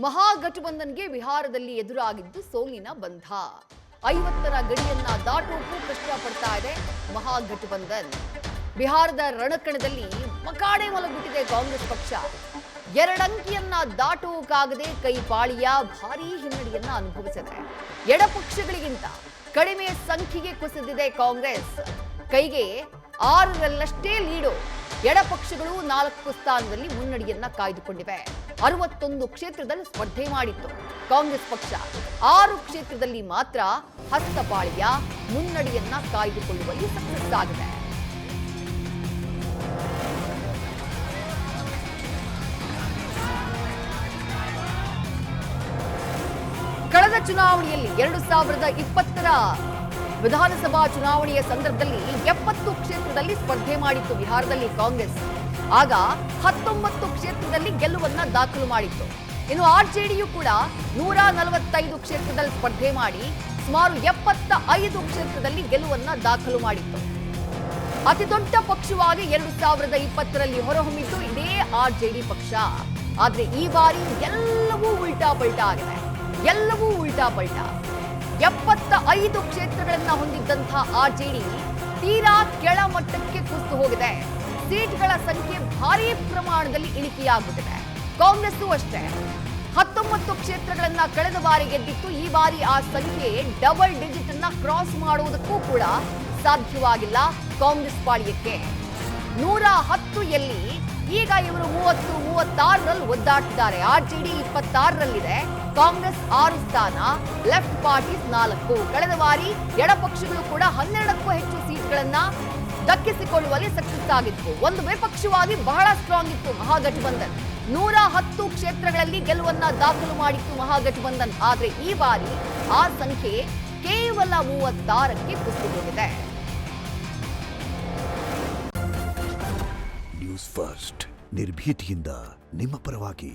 ಮಹಾಗಠಬಂಧನ್ಗೆ ಬಿಹಾರದಲ್ಲಿ ಎದುರಾಗಿದ್ದು ಸೋಲಿನ ಬಂಧ. 50ರ ಗಡಿಯನ್ನ ದಾಟೋಕ್ಕೂ ಕಷ್ಟಪಡ್ತಾ ಇದೆ ಮಹಾಗಠಬಂಧನ್. ಬಿಹಾರದ ರಣಕಣದಲ್ಲಿ ಮಕಾಡೆ ಮಲಗಿಬಿಟ್ಟಿದೆ ಕಾಂಗ್ರೆಸ್ ಪಕ್ಷ. 2 ಅಂಕಿಯನ್ನ ದಾಟುವುಕಾಗದೆ ಕೈಪಾಳಿಯ ಭಾರೀ ಹಿನ್ನಡೆಯನ್ನ ಅನುಭವಿಸಿದೆ. ಎಡಪಕ್ಷಗಳಿಗಿಂತ ಕಡಿಮೆ ಸಂಖ್ಯೆಗೆ ಕುಸಿದಿದೆ ಕಾಂಗ್ರೆಸ್. ಕೈಗೆ 6ರಲ್ಲಷ್ಟೇ ಲೀಡು. ಎಡಪಕ್ಷಗಳು 4 ಸ್ಥಾನದಲ್ಲಿ ಮುನ್ನಡೆಯನ್ನ ಕಾಯ್ದುಕೊಂಡಿವೆ. 61 ಕ್ಷೇತ್ರದಲ್ಲಿ ಸ್ಪರ್ಧೆ ಮಾಡಿತ್ತು ಕಾಂಗ್ರೆಸ್ ಪಕ್ಷ. 6 ಕ್ಷೇತ್ರದಲ್ಲಿ ಮಾತ್ರ ಹಸ್ತಪಾಳಿಯ ಮುನ್ನಡೆಯನ್ನ ಕಾಯ್ದುಕೊಳ್ಳುವಲ್ಲಿ ಸಕ್ಸಸ್ ಆಗಿದೆ. ಕಳೆದ ಚುನಾವಣೆಯಲ್ಲಿ 2020ರ ವಿಧಾನಸಭಾ ಚುನಾವಣೆಯ ಸಂದರ್ಭದಲ್ಲಿ 70 ಕ್ಷೇತ್ರದಲ್ಲಿ ಸ್ಪರ್ಧೆ ಮಾಡಿತ್ತು ಬಿಹಾರದಲ್ಲಿ ಕಾಂಗ್ರೆಸ್. ಆಗ 19 ಕ್ಷೇತ್ರದಲ್ಲಿ ಗೆಲುವನ್ನ ದಾಖಲು ಮಾಡಿತ್ತು. ಇನ್ನು ಆರ್ಜೆಡಿಯು ಕೂಡ 145 ಕ್ಷೇತ್ರದಲ್ಲಿ ಸ್ಪರ್ಧೆ ಮಾಡಿ ಸುಮಾರು 75 ಕ್ಷೇತ್ರದಲ್ಲಿ ಗೆಲುವನ್ನ ದಾಖಲು ಮಾಡಿತ್ತು. ಅತಿ ದೊಡ್ಡ ಪಕ್ಷವಾಗಿ 2020ರಲ್ಲಿ ಹೊರಹೊಮ್ಮಿದ್ದು ಇದೇ ಆರ್ಜೆಡಿ ಪಕ್ಷ. ಆದ್ರೆ ಈ ಬಾರಿ ಎಲ್ಲವೂ ಉಲ್ಟಾ ಪಲ್ಟಾ ಆಗಿದೆ. 75 ಕ್ಷೇತ್ರಗಳನ್ನ ಹೊಂದಿದ್ದಂತಹ ಆರ್ಜೆಡಿ ತೀರಾ ಕೆಳಮಟ್ಟಕ್ಕೆ ಕುಸಿದು ಹೋಗಿದೆ. ಸೀಟ್ಗಳ ಸಂಖ್ಯೆ ಭಾರೀ ಪ್ರಮಾಣದಲ್ಲಿ ಇಳಿಕೆಯಾಗುತ್ತಿದೆ. ಕಾಂಗ್ರೆಸ್ ಅಷ್ಟೇ 19 ಕ್ಷೇತ್ರಗಳನ್ನ ಕಳೆದ ಬಾರಿ ಗೆದ್ದಿತ್ತು. ಈ ಬಾರಿ ಆ ಸಂಖ್ಯೆ ಡಬಲ್ ಡಿಜಿಟ್ ಅನ್ನ ಕ್ರಾಸ್ ಮಾಡುವುದಕ್ಕೂ ಕೂಡ ಸಾಧ್ಯವಾಗಿಲ್ಲ ಕಾಂಗ್ರೆಸ್ ಪಾಳ್ಯಕ್ಕೆ. 110 ಎಲ್ಲಿ ಈಗ ಇವರು 36ರಲ್ಲಿ ಒದ್ದಾಡ್ತಿದ್ದಾರೆ. ಆರ್ಜೆಡಿ 26ರಲ್ಲಿದೆ, ಕಾಂಗ್ರೆಸ್ 6 ಸ್ಥಾನ, ಲೆಫ್ಟ್ ಪಾರ್ಟೀಸ್ 4. ಕಳೆದ ಬಾರಿ ಎಡಪಕ್ಷಗಳು ಕೂಡ 12ಕ್ಕೂ ಹೆಚ್ಚು ಸೀಟ್ಗಳನ್ನ ದಕ್ಕಿಸಿಕೊಳ್ಳುವಲ್ಲಿ ಸಕ್ಸಸ್ ಆಗಿತ್ತು. ಒಂದು ವಿಪಕ್ಷವಾಗಿ ಬಹಳ ಸ್ಟ್ರಾಂಗ್ ಇತ್ತು ಮಹಾಗಠಬಂಧನ್. 110 ಕ್ಷೇತ್ರಗಳಲ್ಲಿ ಗೆಲುವನ್ನ ದಾಖಲು ಮಾಡಿತ್ತು ಮಹಾಗಠಬಂಧನ್. ಆದ್ರೆ ಈ ಬಾರಿ ಆ ಸಂಖ್ಯೆ ಕೇವಲ 36ಕ್ಕೆ ಕುಸಿದು ಹೋಗಿದೆ. ನ್ಯೂಸ್ ಫಸ್ಟ್ ನಿರ್ಭೀತಿಯಿಂದ ನಿಮ್ಮ ಪರವಾಗಿ.